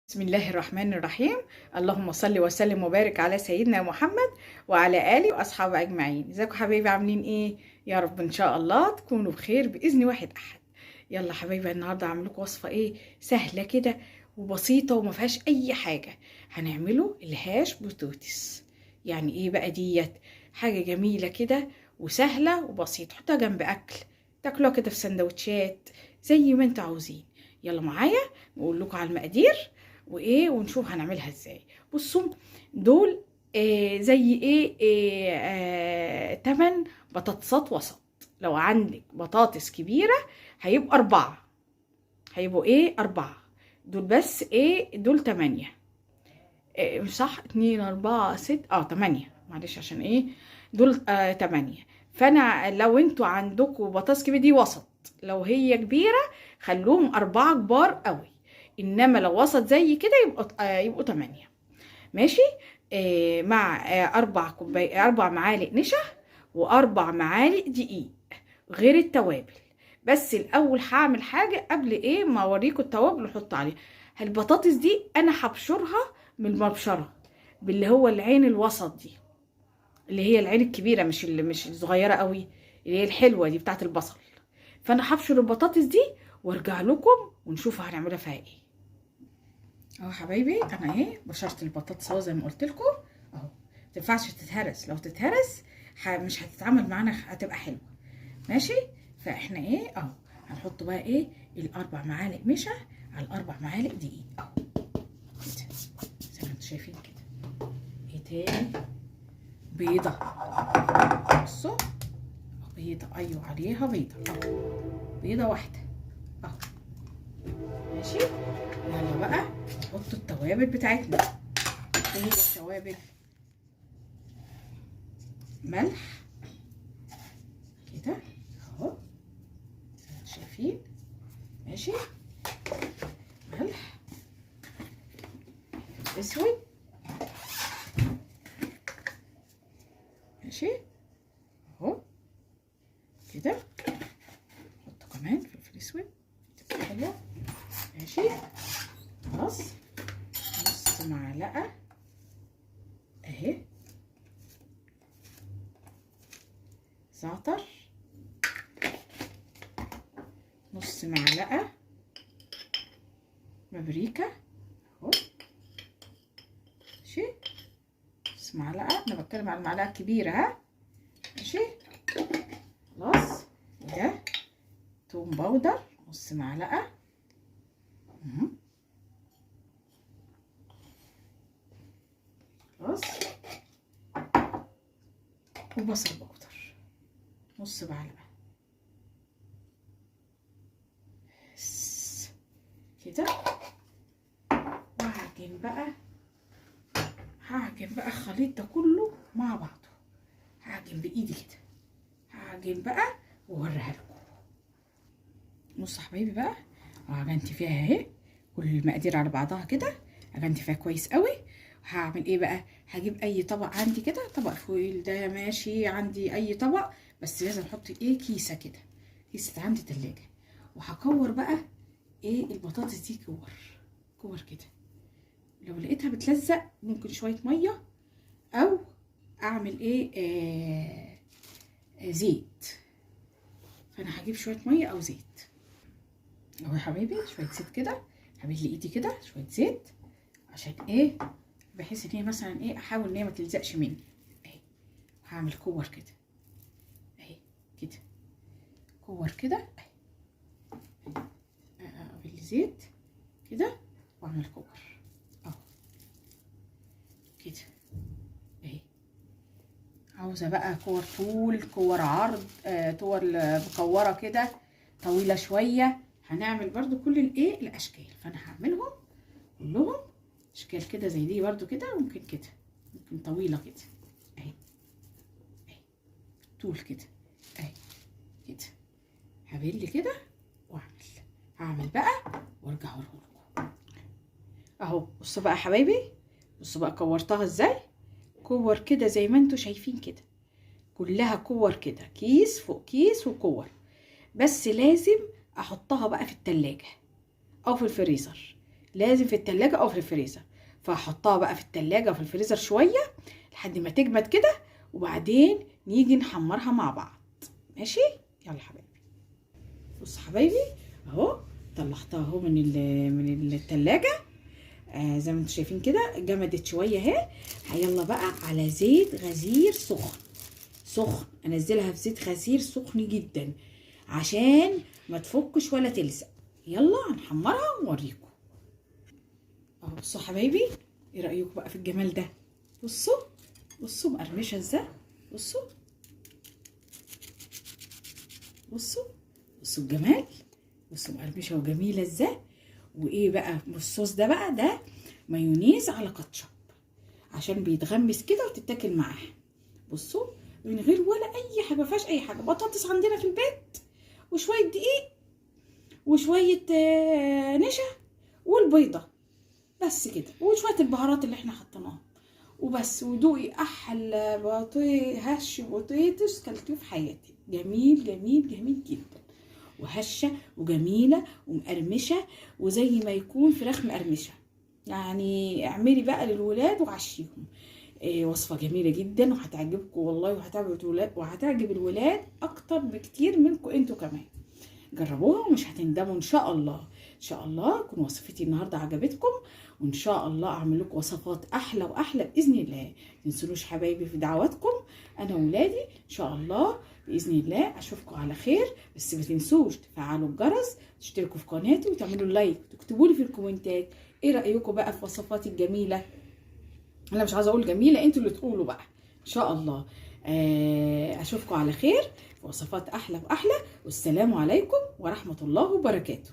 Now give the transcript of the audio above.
بسم الله الرحمن الرحيم. اللهم صل وسلم وبارك على سيدنا محمد وعلى آله وأصحابه أجمعين. ازيكم حبايبي، عاملين ايه؟ يا رب ان شاء الله تكونوا بخير بإذن واحد أحد. يلا حبايبي، النهارده هعمل لكم وصفة ايه سهلة كده وبسيطة وما فيهاش أي حاجة. هنعمله الهاش بطاطس. يعني ايه بقى ديت؟ حاجة جميلة كده وسهلة وبسيطة، حطها جنب أكل، تاكلوها كده في سندوتشات زي ما انتوا عاوزين. يلا معايا نقول لكم على المقادير ونشوف هنعملها ازاي. بصوا دول زي ايه, 8 بطاطسات وسط. لو عندك بطاطس كبيرة هيبقوا 4، هيبقوا 4 دول، بس دول 8. مش صح، 2 4 6 8، معلش عشان دول 8. فانا لو انتوا عندكم بطاطس كبيرة دي وسط، لو هي كبيرة خلوهم 4 كبار قوي، انما لو وسط زي كده يبقوا 8. ماشي. مع 4 معالق نشا واربع معالق دقيق غير التوابل. بس الاول هعمل حاجه قبل ما اوريكم التوابل احط عليها. البطاطس دي انا هبشرها من المبشره، باللي هو العين الوسط دي، اللي هي العين الكبيره، مش الصغيره قوي، اللي هي الحلوه دي بتاعت البصل. فانا هبشر البطاطس دي وارجع لكم ونشوف هنعملها فيها ايه. اهو حبايبي، انا بشرت البطاطس اهو زي ما قلت لكم اهو. متنفعش تتهرس، لو تتهرس مش هتتعامل معانا، هتبقى حلوه. ماشي. فاحنا اهو هنحط بقى الاربع معالق نشا على الاربع معالق دقيق اهو كده زي ما انتم شايفين كده. تاني بيضه، بصوا بيضه، ايوه عليها بيضه اهو، بيضه واحده اهو. ماشي. يلا بقى نحط التوابل بتاعتنا. ايه هي التوابل؟ ملح كده اهو شايفين. ماشي. ملح اسود. ماشي اهو كده. نحط كمان فلفل اسود تبقى حلوه. ماشي. خلاص. نص معلقه اهي زعتر، نص معلقه بابريكا اهو. ماشي. نص معلقه، انا بتكلم على المعلقه الكبيره ها. ماشي. خلاص. وده توم باودر نص معلقه. خلاص. وبصل باودر نص معلقه كده. وهعجن بقى الخليط ده كله مع بعضه. هعجن بايدي كده، هعجن بقى واوريها لكم. بصوا حبايبي بقى، عجنت فيها اهي كل المقادير على بعضها كده، عجنت فيها كويس قوي. هعمل بقى؟ هجيب اي طبق عندي كده، طبق فويل ده ماشي، عندي اي طبق، بس لازم احط كيسه كده، كيسه عندي تلاجة. وهكور بقى البطاطس دي كور كده. لو لقيتها بتلزق ممكن شويه ميه، او اعمل زيت. فانا هجيب شويه ميه او زيت اهو يا حبايبي، شويه زيت كده، هعمل لي ايدي كده شويه زيت عشان بحيث ان هي مثلا احاول ان هي ما تلزقش مني اهي. وهعمل كور كده اهي كده، كور كده اهي، بالزيت كده واعمل كور اهو كده اهي. عاوزه بقى كور طول، كور عرض، كور مكوره كده طويله شويه. هنعمل برضو كل الاشكال، فانا هعملهم كلهم اشكال كده زي دي برضو كده، ممكن كده، ممكن طويله كده اهي اهي، طول كده اهي كده. هبل كده هعمل بقى وارجع اوريهولكم اهو. بصوا بقى يا حبايبي، بصوا بقى كورتها ازاي، كور كده زي ما انتوا شايفين كده، كلها كور كده، كيس فوق كيس وكور. بس لازم احطها بقى في التلاجة او في الفريزر. لازم في التلاجة او في الفريزر. فهحطها بقى في التلاجة وفي الفريزر شويه لحد ما تجمد كده، وبعدين نيجي نحمرها مع بعض. ماشي؟ يلا حبايبي. بصوا حبايبي اهو، طلعتها اهو من التلاجة. زي ما انتم شايفين كده جمدت شويه اهي. يلا بقى على زيت غزير سخن سخن، انزلها في زيت غزير سخن جدا عشان ما تفكش ولا تلزق. يلا هنحمرها ونوريكم اهو. بصوا حبايبي، ايه رايكم بقى في الجمال ده؟ بصوا بصوا مقرمشه ازاي، بصوا بصوا بصوا الجمال، بصوا مقرمشه وجميله ازاي. وايه بقى الصوص ده بقى؟ ده مايونيز على كاتشب عشان بيتغمس كده وتتاكل معاه. بصوا من غير ولا اي حاجه، ما فيهاش اي حاجه، بطاطس عندنا في البيت وشويه دقيق وشويه نشا والبيضه بس كده، وشويه البهارات اللي احنا حطيناها وبس. ودوقي احلى هش بطيطس كلتيه في حياتي. جميل جميل جميل جدا، وهشه وجميله ومقرمشه، وزي ما يكون فراخ مقرمشه. يعني اعملي بقى للولاد وعشيهم. وصفه جميله جدا وهتعجبكم والله، وهتعجب الولاد اكتر بكتير منكم انتوا كمان. جربوها ومش هتندموا ان شاء الله. ان شاء الله تكون وصفتي النهارده عجبتكم، وان شاء الله اعمل لكم وصفات احلى واحلى باذن الله. ما تنسونوش حبايبي في دعواتكم انا وولادي ان شاء الله باذن الله. اشوفكم على خير، بس ما تنسوش تفعلوا الجرس، تشتركوا في قناتي وتعملوا لايك وتكتبوا لي في الكومنتات ايه رايكم بقى في وصفاتي الجميله. انا مش عايزه اقول جميله، انتوا اللي تقولوا بقى ان شاء الله. اشوفكم على خير في وصفات احلى واحلى، والسلام عليكم ورحمه الله وبركاته.